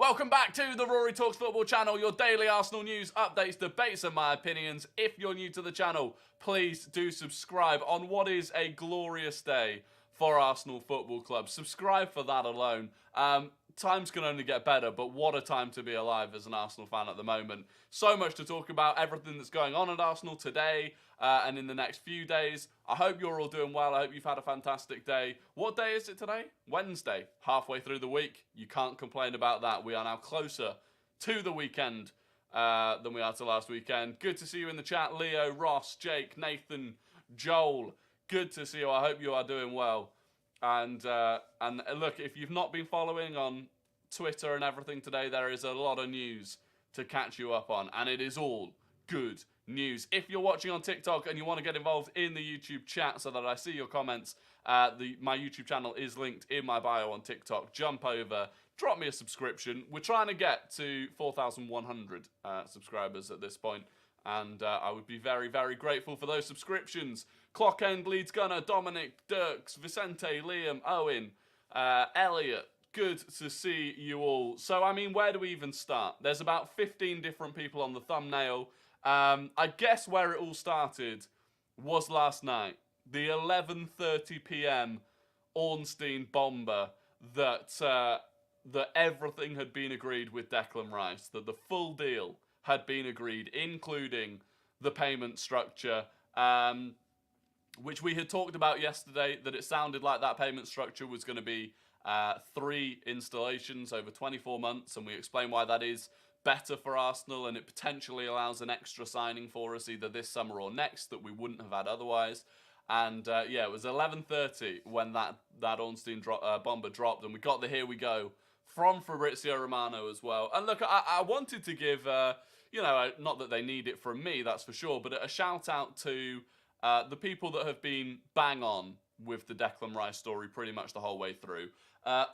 Welcome back to the Rory Talks Football channel, your daily Arsenal news, updates, debates and my opinions. If you're new to the channel, please do subscribe on what is a glorious day for Arsenal Football Club. Subscribe for that alone. Times can only get better, but what a time to be alive as an Arsenal fan at the moment. So much to talk about, everything that's going on at Arsenal today and in the next few days. I hope you're all doing well. I hope you've had a fantastic day. What day is it today? Wednesday, halfway through the week. You can't complain about that. We are now closer to the weekend than we are to last weekend. Good to see you in the chat. Leo, Ross, Jake, Nathan, Joel. Good to see you. I hope you are doing well. And look, if you've not been following on Twitter and everything today, there is a lot of news to catch you up on, and it is all good news. If you're watching on TikTok and you want to get involved in the YouTube chat so that I see your comments, my YouTube channel is linked in my bio on TikTok. Jump over, drop me a subscription. We're trying to get to 4,100 subscribers at this point, and I would be very, very grateful for those subscriptions. Clockend, Leeds Gunner, Dominic, Dirks, Vicente, Liam, Owen, Elliot. Good to see you all. So, I mean, where do we even start? There's about 15 different people on the thumbnail. I guess where it all started was last night. The 11:30 p.m. Ornstein bomber that everything had been agreed with Declan Rice, that the full deal had been agreed, including the payment structure, which we had talked about yesterday, that it sounded like that payment structure was going to be 3 installations over 24 months, and we explained why that is better for Arsenal, and it potentially allows an extra signing for us either this summer or next that we wouldn't have had otherwise. And yeah, it was 11:30 when that Ornstein bomber dropped, and we got the here we go from Fabrizio Romano as well. And look, I wanted to give, you know, not that they need it from me, that's for sure, but a shout out to the people that have been bang on with the Declan Rice story pretty much the whole way through.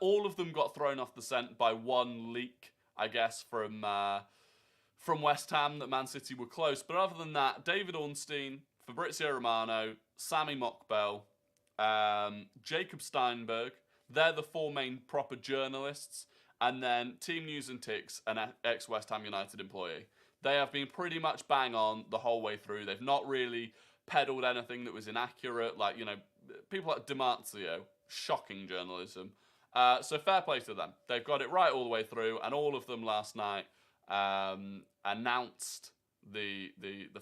All of them got thrown off the scent by one leak, I guess, from West Ham, that Man City were close. But other than that, David Ornstein, Fabrizio Romano, Sammy Mockbell, Jacob Steinberg, they're the 4 main proper journalists. And then Team News and Ticks, an ex-West Ham United employee. They have been pretty much bang on the whole way through. They've not really peddled anything that was inaccurate. Like, you know, people like DiMarzio, shocking journalism. So fair play to them. They've got it right all the way through, and all of them last night announced the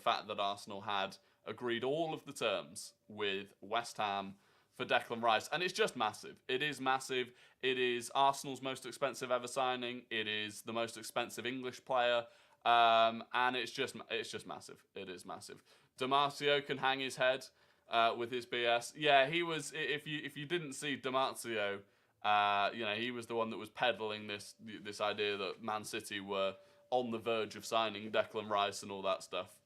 fact that Arsenal had agreed all of the terms with West Ham for Declan Rice, and it's just massive. It is massive. It is Arsenal's most expensive ever signing. It is the most expensive English player, and it's just massive. It is massive. DiMarzio can hang his head with his BS. Yeah, he was. If you didn't see DiMarzio, you know, he was the one that was peddling this idea that Man City were on the verge of signing Declan Rice and all that stuff.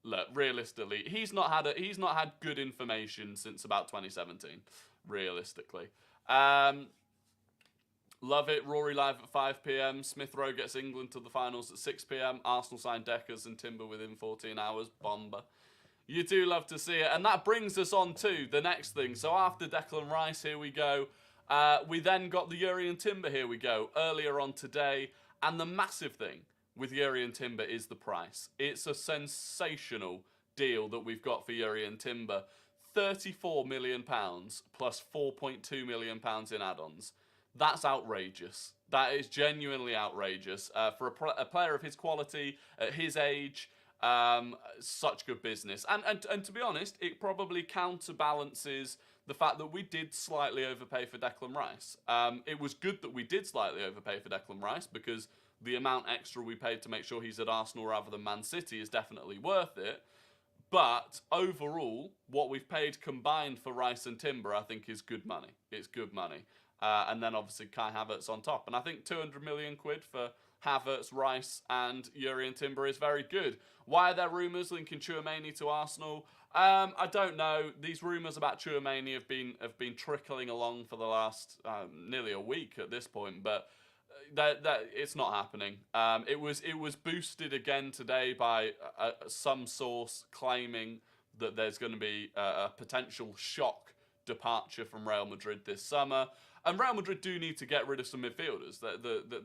Look, realistically, he's not had good information since about 2017. Realistically, love it. Rory live at 5 p.m. Smith Rowe gets England to the finals at 6 p.m. Arsenal signed Deckers and Timber within 14 hours. Bomber. You do love to see it, and that brings us on to the next thing. So after Declan Rice, here we go. We then got the Yuri and Timber, here we go, earlier on today. And the massive thing with Yuri and Timber is the price. It's a sensational deal that we've got for Yuri and Timber. £34 million plus £4.2 million in add-ons. That's outrageous. That is genuinely outrageous. For a player of his quality, at his age, such good business. And to be honest, it probably counterbalances the fact that we did slightly overpay for Declan Rice. It was good that we did slightly overpay for Declan Rice, because the amount extra we paid to make sure he's at Arsenal rather than Man City is definitely worth it. But overall, what we've paid combined for Rice and Timber, I think, is good money. It's good money. And then obviously Kai Havertz on top. And I think 200 million quid for Havertz, Rice and Yuri and Timber is very good. Why are there rumours linking Tchouaméni to Arsenal? I don't know. These rumours about Tchouaméni have been trickling along for the last nearly a week at this point, but that it's not happening. It was boosted again today by some source claiming that there's going to be a potential shock departure from Real Madrid this summer. And Real Madrid do need to get rid of some midfielders.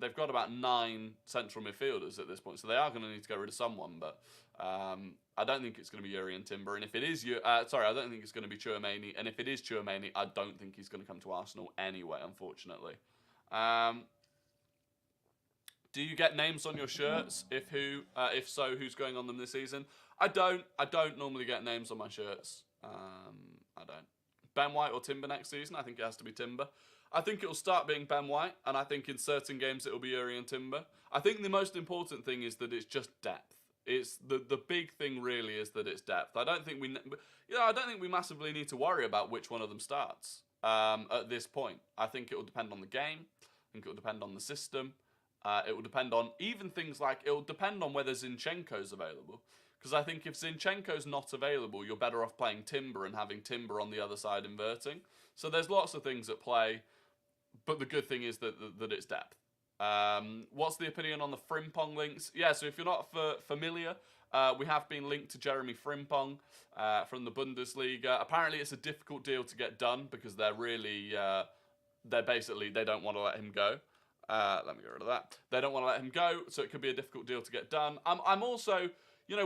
They've got about 9 central midfielders at this point, so they are going to need to get rid of someone. But I don't think it's going to be Yuri and Timber. And if it is, I don't think it's going to be Tchouaméni. And if it is Tchouaméni, I don't think he's going to come to Arsenal anyway, unfortunately. Do you get names on your shirts? If so, who's going on them this season? I don't normally get names on my shirts. I don't. Ben White or Timber next season? I think it has to be Timber. I think it'll start being Ben White, and I think in certain games it'll be Yuri and Timber. I think the most important thing is that it's just depth. It's the big thing really is that it's depth. I don't think we massively need to worry about which one of them starts at this point. I think it will depend on the game. I think it will depend on the system. It will depend on even things like it will depend on whether Zinchenko's available. Because I think if Zinchenko's not available, you're better off playing Timber and having Timber on the other side inverting. So there's lots of things at play, but the good thing is that it's depth. What's the opinion on the Frimpong links? Yeah, so if you're not familiar, we have been linked to Jeremy Frimpong from the Bundesliga. Apparently it's a difficult deal to get done because they don't want to let him go. Let me get rid of that. They don't want to let him go, so it could be a difficult deal to get done. I'm also...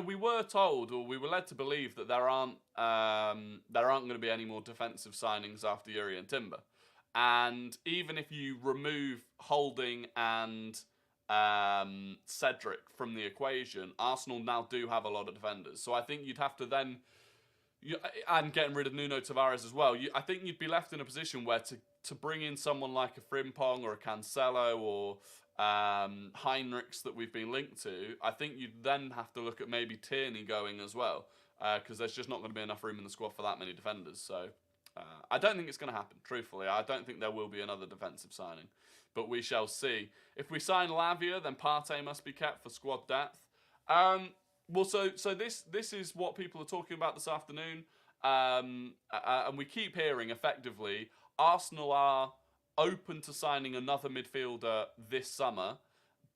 we were told, or we were led to believe that there aren't going to be any more defensive signings after Yuri and Timber. And even if you remove Holding and Cedric from the equation, Arsenal now do have a lot of defenders. So I think you'd have to then... and getting rid of Nuno Tavares as well, I think you'd be left in a position where to bring in someone like a Frimpong or a Cancelo or... Heinrichs that we've been linked to, I think you'd then have to look at maybe Tierney going as well, because there's just not going to be enough room in the squad for that many defenders. So I don't think it's going to happen, truthfully. I don't think there will be another defensive signing, but we shall see. If we sign Lavia, then Partey must be kept for squad depth. So this is what people are talking about this afternoon, and we keep hearing effectively Arsenal are open to signing another midfielder this summer,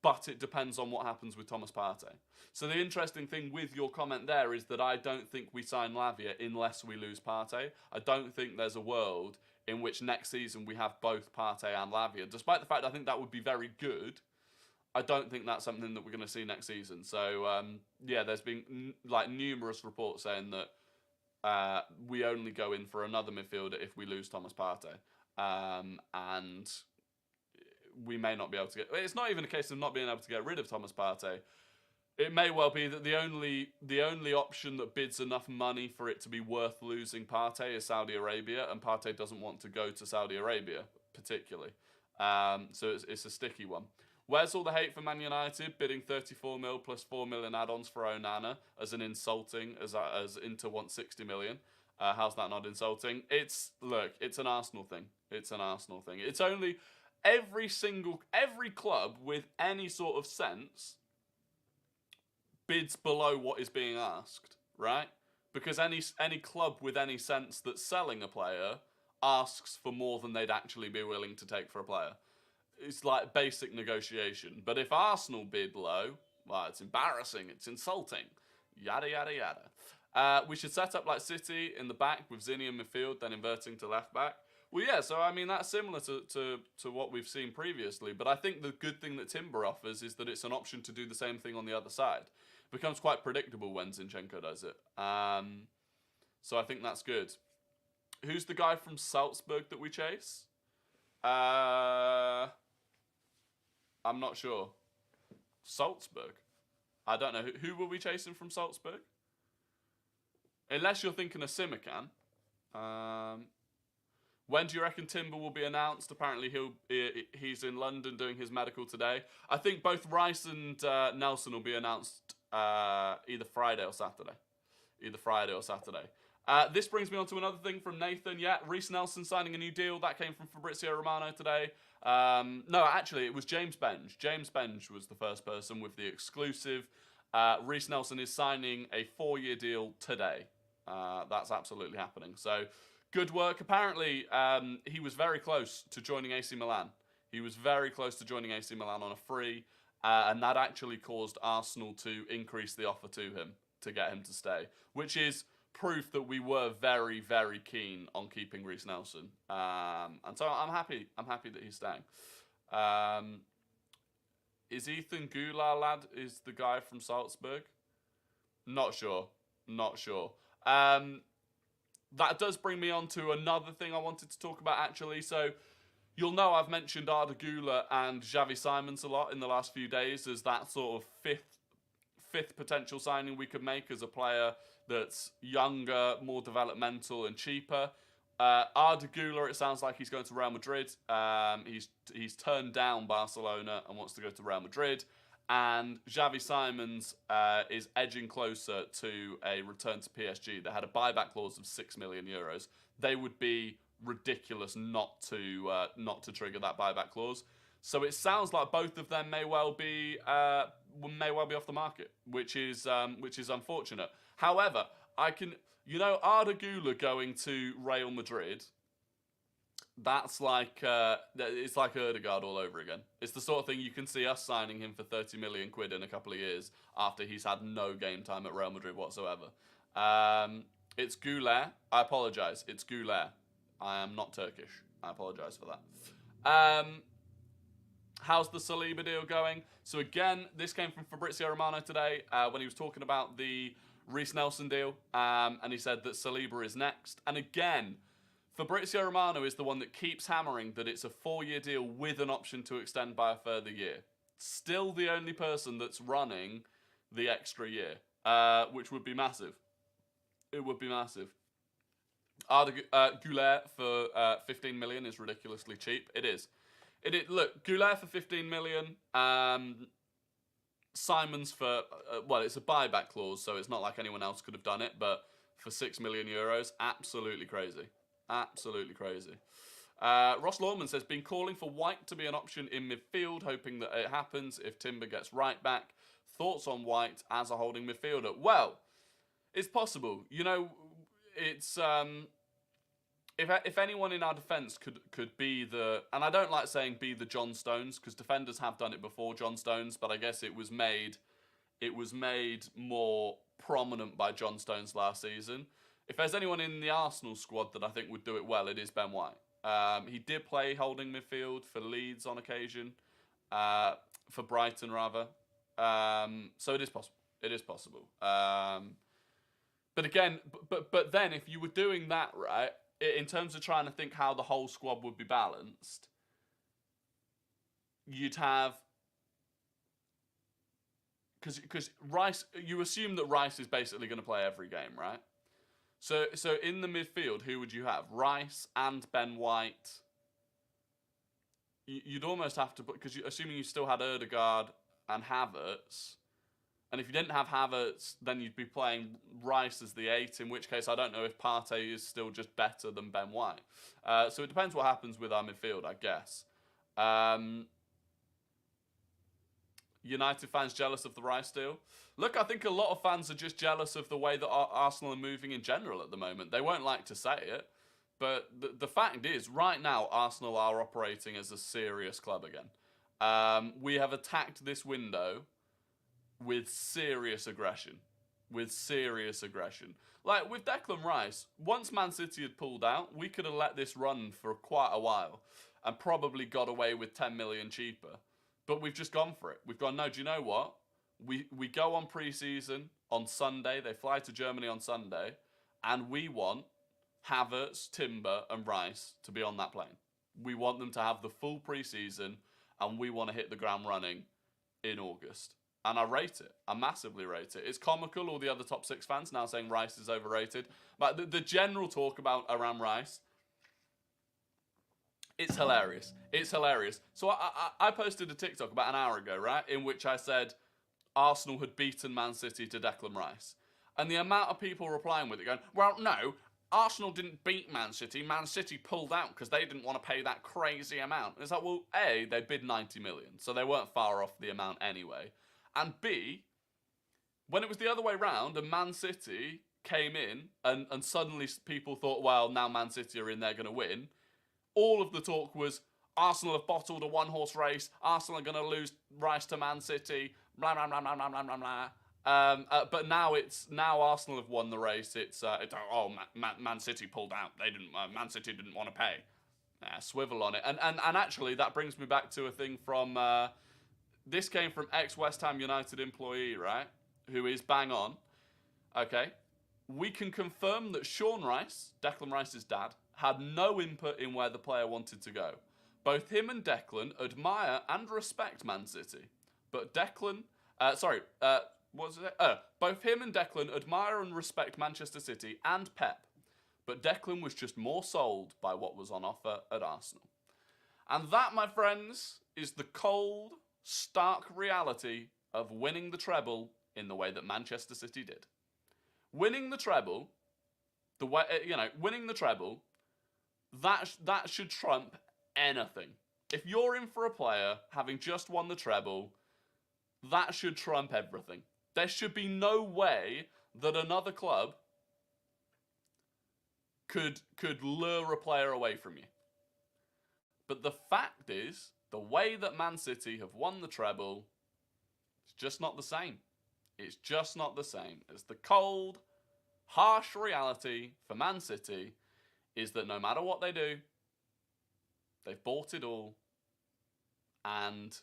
but it depends on what happens with Thomas Partey. So the interesting thing with your comment there is that I don't think we sign Lavia unless we lose Partey. I don't think there's a world in which next season we have both Partey and Lavia. Despite the fact I think that would be very good, I don't think that's something that we're going to see next season. So, there's been numerous reports saying that we only go in for another midfielder if we lose Thomas Partey. And we may not be able to get... It's not even a case of not being able to get rid of Thomas Partey. It may well be that the only option that bids enough money for it to be worth losing Partey is Saudi Arabia, and Partey doesn't want to go to Saudi Arabia, particularly. So it's a sticky one. Where's all the hate for Man United bidding 34 mil plus 4 million add-ons for Onana as an insulting, as Inter wants 60 million? How's that not insulting? It's an Arsenal thing. It's an Arsenal thing. It's only every club with any sort of sense bids below what is being asked, right? Because any club with any sense that's selling a player asks for more than they'd actually be willing to take for a player. It's like basic negotiation. But if Arsenal bid low, well, it's embarrassing, it's insulting, yada, yada, yada. We should set up like City in the back with Zinni in midfield, then inverting to left back. Well, yeah, so I mean, that's similar to what we've seen previously, but I think the good thing that Timber offers is that it's an option to do the same thing on the other side. It becomes quite predictable when Zinchenko does it. So I think that's good. Who's the guy from Salzburg that we chase? I'm not sure. Salzburg? I don't know. Who were we chasing from Salzburg? Unless you're thinking of Simican. When do you reckon Timber will be announced? Apparently he's in London doing his medical today. I think both Reiss and Nelson will be announced either Friday or Saturday. This brings me on to another thing from Nathan. Yeah, Reiss Nelson signing a new deal. That came from Fabrizio Romano today. No, actually, it was James Benge. James Benge was the first person with the exclusive. Reiss Nelson is signing a 4-year deal today. That's absolutely happening. So, good work. Apparently, he was very close to joining AC Milan. He was very close to joining AC Milan on a free, and that actually caused Arsenal to increase the offer to him to get him to stay, which is proof that we were very, very keen on keeping Reiss Nelson. And so I'm happy. I'm happy that he's staying. Is Ethan Gooner lad is the guy from Salzburg? Not sure. Not sure. That does bring me on to another thing I wanted to talk about, actually. So you'll know I've mentioned Arda Güler and Xavi Simons a lot in the last few days as that sort of fifth potential signing we could make as a player that's younger, more developmental and cheaper. Arda Güler, it sounds like he's going to Real Madrid. He's turned down Barcelona and wants to go to Real Madrid. And Xavi Simons is edging closer to a return to PSG. They had a buyback clause of €6 million. They would be ridiculous not to trigger that buyback clause. So it sounds like both of them may well be off the market, which is unfortunate. However, Arda Güler going to Real Madrid. That's like it's like Ødegaard all over again. It's the sort of thing you can see us signing him for 30 million quid in a couple of years after he's had no game time at Real Madrid whatsoever. It's Güler. I apologise. It's Güler. I am not Turkish. I apologise for that. How's the Saliba deal going? So again, this came from Fabrizio Romano today when he was talking about the Reiss Nelson deal, and he said that Saliba is next. And again, Fabrizio Romano is the one that keeps hammering that it's a 4-year deal with an option to extend by a further year. Still the only person that's running the extra year, which would be massive. It would be massive. Arda Güler for 15 million is ridiculously cheap. It is. Look, Güler for 15 million. Simons for it's a buyback clause, so it's not like anyone else could have done it. But for €6 million, absolutely crazy. Absolutely crazy. Ross Lawman says, been calling for White to be an option in midfield, hoping that it happens if Timber gets right back. Thoughts on White as a holding midfielder? Well, it's possible. It's if anyone in our defence could be the, and I don't like saying be the John Stones because defenders have done it before John Stones, but I guess it was made more prominent by John Stones last season. If there's anyone in the Arsenal squad that I think would do it well, it is Ben White. He did play holding midfield for Leeds on occasion, for Brighton rather. So it is possible. It is possible. But again, but then if you were doing that right, in terms of trying to think how the whole squad would be balanced, you'd have because Rice. You assume that Rice is basically going to play every game, right? So in the midfield, who would you have? Rice and Ben White. You'd almost have to put, because assuming you still had Ødegaard and Havertz, and if you didn't have Havertz, then you'd be playing Rice as the 8, in which case I don't know if Partey is still just better than Ben White. So it depends what happens with our midfield, I guess. United fans jealous of the Rice deal? Look, I think a lot of fans are just jealous of the way that Arsenal are moving in general at the moment. They won't like to say it, but the fact is, right now, Arsenal are operating as a serious club again. We have attacked this window with serious aggression. Like, with Declan Rice, once Man City had pulled out, we could have let this run for quite a while and probably got away with 10 million cheaper. But we've just gone for it. We've gone, no, do you know what? We go on pre-season on Sunday. They fly to Germany on Sunday. And we want Havertz, Timber and Rice to be on that plane. We want them to have the full pre-season. And we want to hit the ground running in August. And I rate it. I massively rate it. It's comical, all the other top 6 fans now saying Rice is overrated. But the general talk around Rice, it's hilarious. It's hilarious. So I posted a TikTok about an hour ago, right, in which I said Arsenal had beaten Man City to Declan Rice. And the amount of people replying with it going, well, no, Arsenal didn't beat Man City. Man City pulled out because they didn't want to pay that crazy amount. And it's like, well, A, they bid 90 million, so they weren't far off the amount anyway. And B, when it was the other way round and Man City came in and suddenly people thought, well, now Man City are in, they're going to win. All of the talk was Arsenal have bottled a one-horse race. Arsenal are going to lose Rice to Man City. Blah, blah, blah, blah, blah, blah, blah. But now Arsenal have won the race. Man City pulled out. They didn't. Man City didn't want to pay. Swivel on it. And actually that brings me back to a thing from. This came from ex-West Ham United employee, right? Who is bang on. Okay. We can confirm that Sean Reiss, Declan Rice's dad, had no input in where the player wanted to go. Both him and Declan admire and respect Man City. But Declan... both him and Declan admire and respect Manchester City and Pep. But Declan was just more sold by what was on offer at Arsenal. And that, my friends, is the cold, stark reality of winning the treble in the way that Manchester City did. Winning the treble, that should trump anything. If you're in for a player having just won the treble, that should trump everything. There should be no way that another club could lure a player away from you. But the fact is, the way that Man City have won the treble, it's just not the same. It's just not the same. It's the cold, harsh reality for Man City is that no matter what they do, they've bought it all. And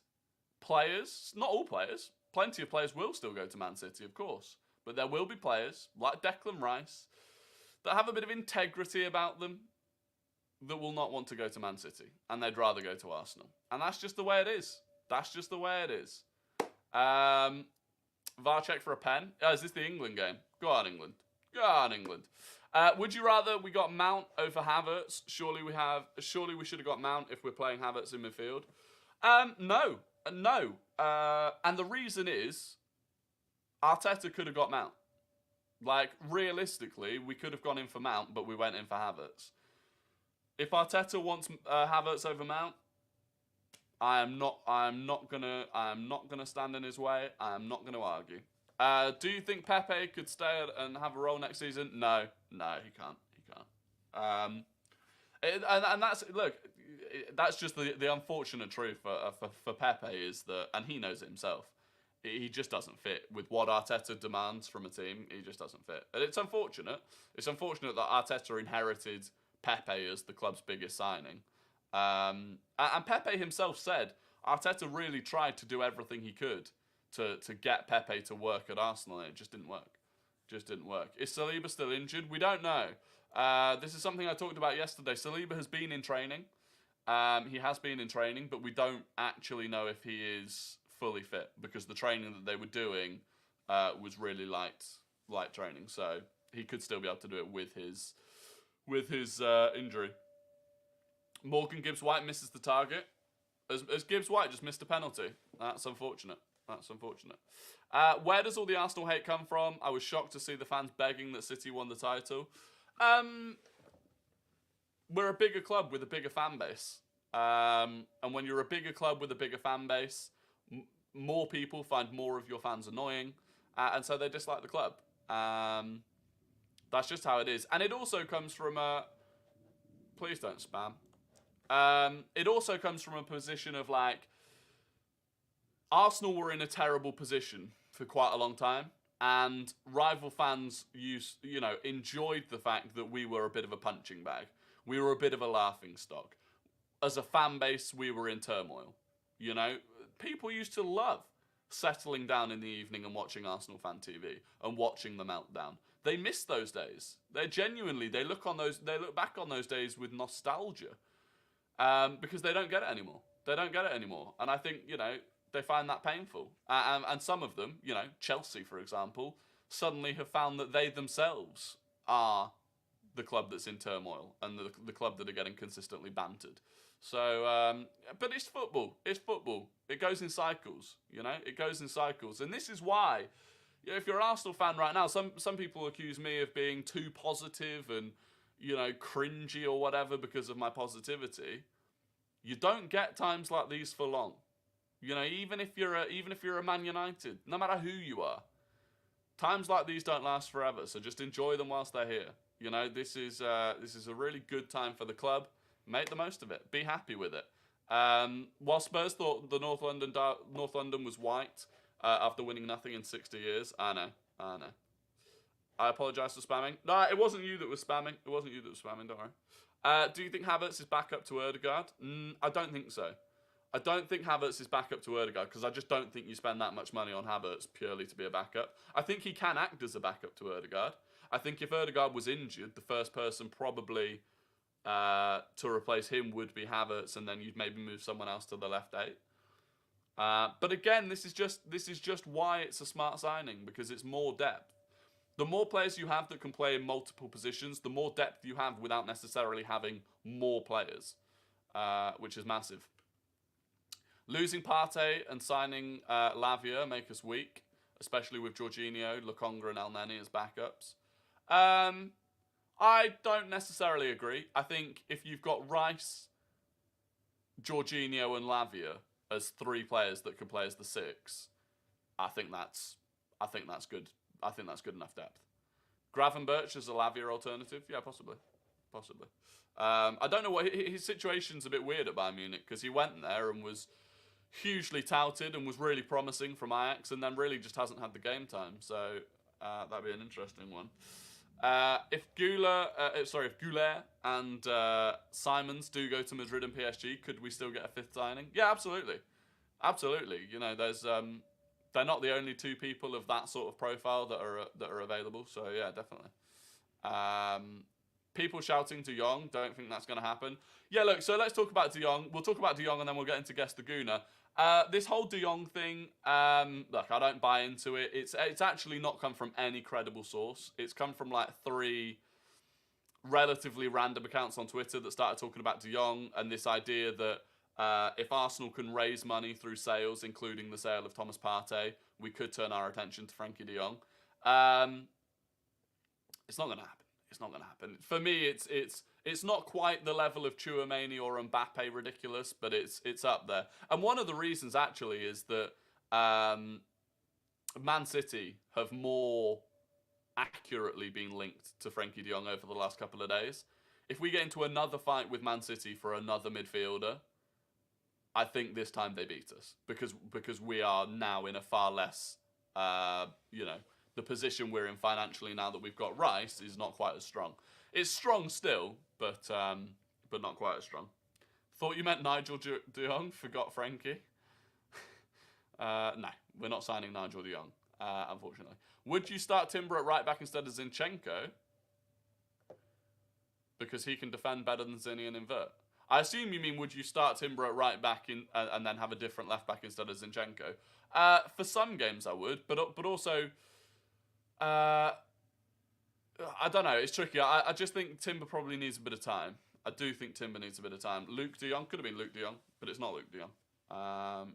players, not all players, plenty of players will still go to Man City, of course. But there will be players, like Declan Rice, that have a bit of integrity about them that will not want to go to Man City. And they'd rather go to Arsenal. And that's just the way it is. That's just the way it is. VAR check for a pen. Is this the England game? Go on, England. Go on, England. Would you rather we got Mount over Havertz? Surely we should have got Mount if we're playing Havertz in midfield. No. And the reason is, Arteta could have got Mount. Like, realistically, we could have gone in for Mount, but we went in for Havertz. If Arteta wants Havertz over Mount, I am not gonna stand in his way. I am not gonna argue. Do you think Pepe could stay and have a role next season? No, he can't. And that's just the unfortunate truth for Pepe is that, and he knows it himself, he just doesn't fit with what Arteta demands from a team. He just doesn't fit, and it's unfortunate. It's unfortunate that Arteta inherited Pepe as the club's biggest signing. And Pepe himself said Arteta really tried to do everything he could to get Pepe to work at Arsenal, and it just didn't work. Is Saliba still injured? We don't know. This is something I talked about yesterday. Saliba has been in training. He has been in training, but we don't actually know if he is fully fit because the training that they were doing was really light training. So he could still be able to do it with his injury. Morgan Gibbs-White misses the target. As Gibbs-White just missed a penalty. That's unfortunate. Where does all the Arsenal hate come from? I was shocked to see the fans begging that City won the title. We're a bigger club with a bigger fan base. And when you're a bigger club with a bigger fan base, more people find more of your fans annoying. And so they dislike the club. That's just how it is. And it also comes from please don't spam. It also comes from a position of like, Arsenal were in a terrible position for quite a long time, and rival fans enjoyed the fact that we were a bit of a punching bag. We were a bit of a laughing stock. As a fan base, we were in turmoil. People used to love settling down in the evening and watching Arsenal fan TV and watching the meltdown. They miss those days. They look back on those days with nostalgia, because they don't get it anymore. And I think they find that painful. And some of them, Chelsea, for example, suddenly have found that they themselves are the club that's in turmoil and the club that are getting consistently bantered. So, but it's football. It goes in cycles, It goes in cycles. And this is why, if you're an Arsenal fan right now, some people accuse me of being too positive and, cringy or whatever because of my positivity. You don't get times like these for long. Even if you're a Man United, no matter who you are, times like these don't last forever. So just enjoy them whilst they're here. This is a really good time for the club. Make the most of it. Be happy with it. While Spurs thought the North London was white, after winning nothing in 60 years. I know. I apologise for spamming. No, it wasn't you that was spamming. Don't worry. Do you think Havertz is back up to Odegaard? I don't think so. I don't think Havertz is back up to Odegaard because I just don't think you spend that much money on Havertz purely to be a backup. I think he can act as a backup to Odegaard. I think if Odegaard was injured, the first person probably to replace him would be Havertz, and then you'd maybe move someone else to the left 8. But again, this is just why it's a smart signing, because it's more depth. The more players you have that can play in multiple positions, the more depth you have without necessarily having more players, which is massive. Losing Partey and signing Lavia make us weak, especially with Jorginho, Lokonga and Elneny as backups. I don't necessarily agree. I think if you've got Reiss, Jorginho and Lavia as 3 players that can play as the 6, I think that's good. I think that's good enough depth. Gravenberch as a Lavia alternative? Yeah, possibly. I don't know what... His situation's a bit weird at Bayern Munich because he went there and was hugely touted and was really promising from Ajax and then really just hasn't had the game time. So that'd be an interesting one. If Goulet and Simons do go to Madrid and PSG, could we still get a 5th signing? Yeah, absolutely. You know, there's they're not the only 2 people of that sort of profile that are available. So yeah, definitely. People shouting De Jong, don't think that's going to happen. Yeah, look, so let's talk about De Jong. We'll talk about De Jong and then we'll get into Guess the Gooner. This whole De Jong thing, look, I don't buy into it. It's actually not come from any credible source. It's come from like 3 relatively random accounts on Twitter that started talking about De Jong and this idea that if Arsenal can raise money through sales, including the sale of Thomas Partey, we could turn our attention to Frenkie De Jong. It's not going to happen. For me, it's not quite the level of Tchouaméni or Mbappe ridiculous, but it's up there. And one of the reasons actually is that Man City have more accurately been linked to Frenkie De Jong over the last couple of days. If we get into another fight with Man City for another midfielder, I think this time they beat us because we are now in a far less, the position we're in financially now that we've got Reiss is not quite as strong. It's strong still, but not quite as strong. Thought you meant Nigel De Jong, forgot Frenkie. No, we're not signing Nigel De Jong, unfortunately. Would you start Timber at right back instead of Zinchenko? Because he can defend better than Zinni and invert. I assume you mean would you start Timber at right back and then have a different left back instead of Zinchenko? For some games I would, but also... I don't know. It's tricky. I just think Timber probably needs a bit of time. I do think Timber needs a bit of time. Luke De Jong could have been Luke De Jong, but it's not Luke De Jong.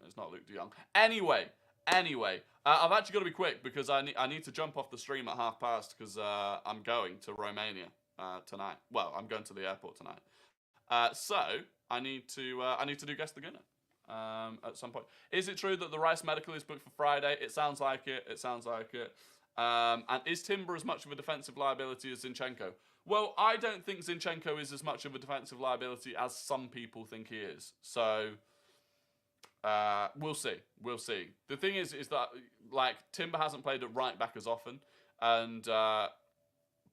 It's not Luke De Jong. Anyway, I've actually got to be quick because I need to jump off the stream at 12:30 because I'm going to Romania tonight. Well, I'm going to the airport tonight. So I need to do Guess the Gooner at some point. Is it true that the Rice medical is booked for Friday? It sounds like it. And is Timber as much of a defensive liability as Zinchenko? Well, I don't think Zinchenko is as much of a defensive liability as some people think he is. So, we'll see. The thing is that, like, Timber hasn't played at right back as often. And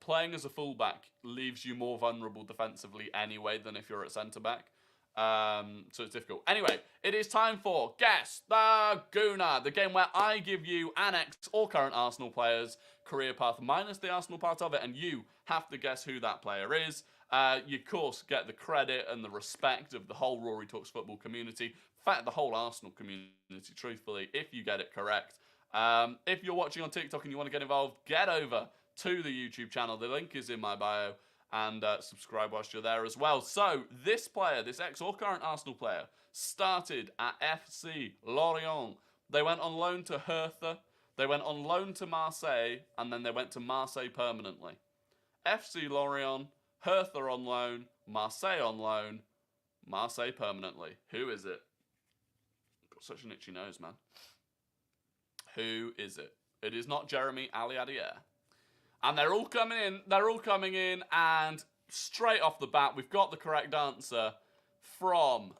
playing as a fullback leaves you more vulnerable defensively anyway than if you're at centre-back. So it's difficult. Anyway, it is time for Guess the Gooner, the game where I give you an ex or current Arsenal player's career path minus the Arsenal part of it, and you have to guess who that player is. You, of course, get the credit and the respect of the whole Rory Talks Football community. In fact, the whole Arsenal community, truthfully, if you get it correct. If you're watching on TikTok and you want to get involved, get over to the YouTube channel. The link is in my bio. And subscribe whilst you're there as well. So, this player, this ex or current Arsenal player, started at FC Lorient. They went on loan to Hertha. They went on loan to Marseille. And then they went to Marseille permanently. FC Lorient, Hertha on loan, Marseille on loan, Marseille permanently. Who is it? Got such an itchy nose, man. Who is it? It is not Jeremy Aliadier. And they're all coming in, and straight off the bat, we've got the correct answer from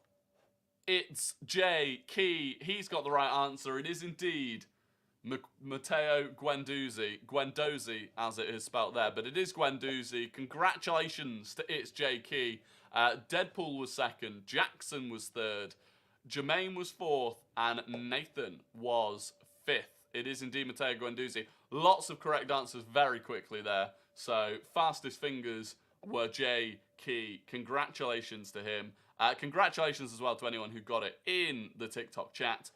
It's Jay Key. He's got the right answer. It is indeed Matteo Guendouzi, as it is spelt there, but it is Guendouzi. Congratulations to It's J Key. Deadpool was second, Jackson was third, Jermaine was fourth, and Nathan was fifth. It is indeed Matteo Guendouzi. Lots of correct answers very quickly there. So, fastest fingers were J Key. Congratulations to him. Congratulations as well to anyone who got it in the TikTok chat.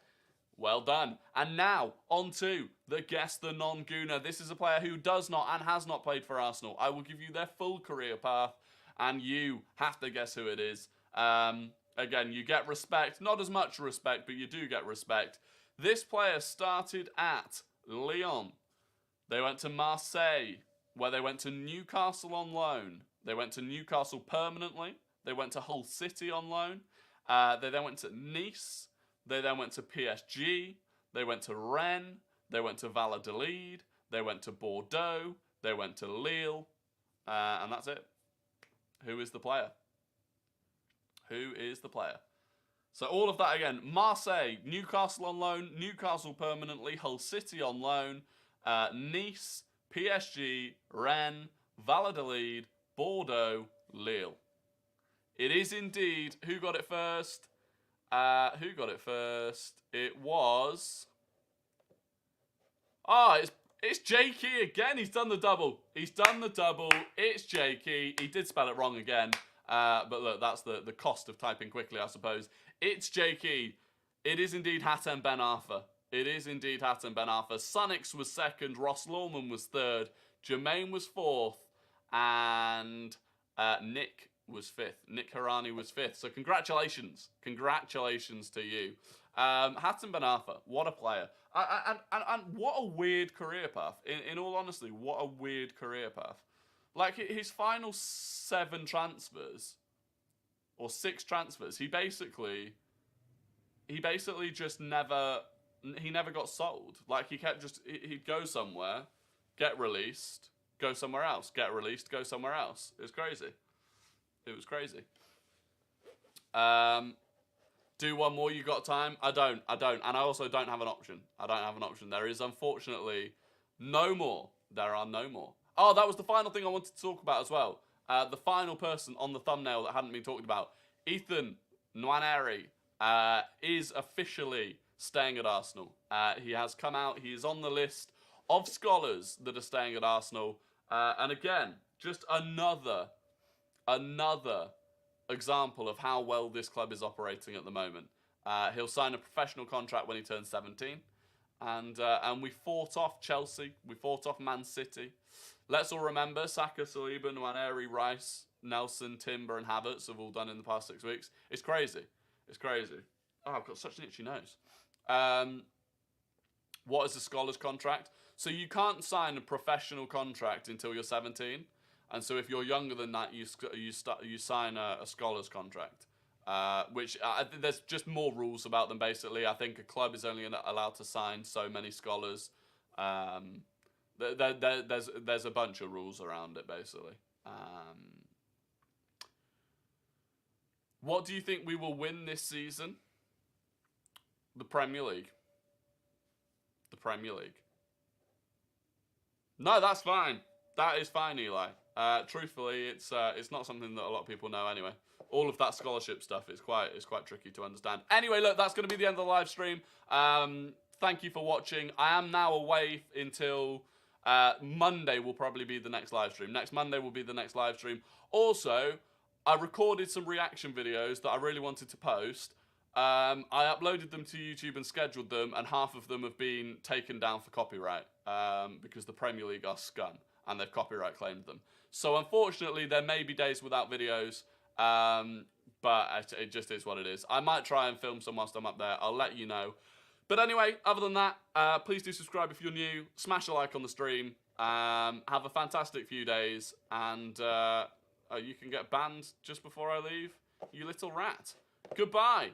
Well done. And now, on to the Guess the Non-Gooner. This is a player who does not and has not played for Arsenal. I will give you their full career path, and you have to guess who it is. Again, you get respect. Not as much respect, but you do get respect. This player started at Lyon. They went to Marseille, where they went to Newcastle on loan. They went to Newcastle permanently. They went to Hull City on loan. They then went to Nice. They then went to PSG, they went to Rennes, they went to Valladolid, they went to Bordeaux, they went to Lille, and that's it. Who is the player? Who is the player? So all of that again, Marseille, Newcastle on loan, Newcastle permanently, Hull City on loan, Nice, PSG, Rennes, Valladolid, Bordeaux, Lille. It is indeed, who got it first? Who got it first? It was... it's Jakey again. He's done the double. He's done the double. It's Jakey. He did spell it wrong again. But look, that's the cost of typing quickly, I suppose. It's Jakey. It is indeed Hatem Ben Arfa. It is indeed Hatem Ben Arfa. Sunix was second. Ross Lawman was third. Jermaine was fourth. And Nick was fifth. Nick Harani was fifth. So congratulations. Congratulations to you. Hatem Ben Arfa, what a player. And what a weird career path. In all honesty, what a weird career path. Like, his final 7 transfers, or 6 transfers, he basically just never got sold. Like, he'd go somewhere, get released, go somewhere else, get released, go somewhere else. It was crazy. It was crazy. Do one more, you got time? I don't. And I also don't have an option. I don't have an option. There is, unfortunately, no more. There are no more. Oh, that was the final thing I wanted to talk about as well. The final person on the thumbnail that hadn't been talked about. Ethan Nwaneri is officially staying at Arsenal. He has come out. He is on the list of scholars that are staying at Arsenal. And again, just another example of how well this club is operating at the moment. He'll sign a professional contract when he turns 17. And we fought off Chelsea. We fought off Man City. Let's all remember, Saka, Saliba, Nwaneri, Reiss, Nelson, Timber, and Havertz have all done in the past 6 weeks. It's crazy. It's crazy. Oh, I've got such an itchy nose. What is a scholar's contract? So you can't sign a professional contract until you're 17. And so if you're younger than that, you sign a scholar's contract. Which there's just more rules about them, basically. I think a club is only allowed to sign so many scholars. There's a bunch of rules around it, basically. What do you think we will win this season? The Premier League. The Premier League. No, that's fine. That is fine, Eli. Truthfully, it's not something that a lot of people know anyway. All of that scholarship stuff is quite tricky to understand. Anyway, look, that's going to be the end of the live stream. Thank you for watching. I am now away until Monday will probably be the next live stream. Next Monday will be the next live stream. Also, I recorded some reaction videos that I really wanted to post. I uploaded them to YouTube and scheduled them, and half of them have been taken down for copyright because the Premier League are scum and they've copyright claimed them. So unfortunately, there may be days without videos, but it just is what it is. I might try and film some whilst I'm up there. I'll let you know. But anyway, other than that, please do subscribe if you're new. Smash a like on the stream. Have a fantastic few days, and you can get banned just before I leave, you little rat. Goodbye.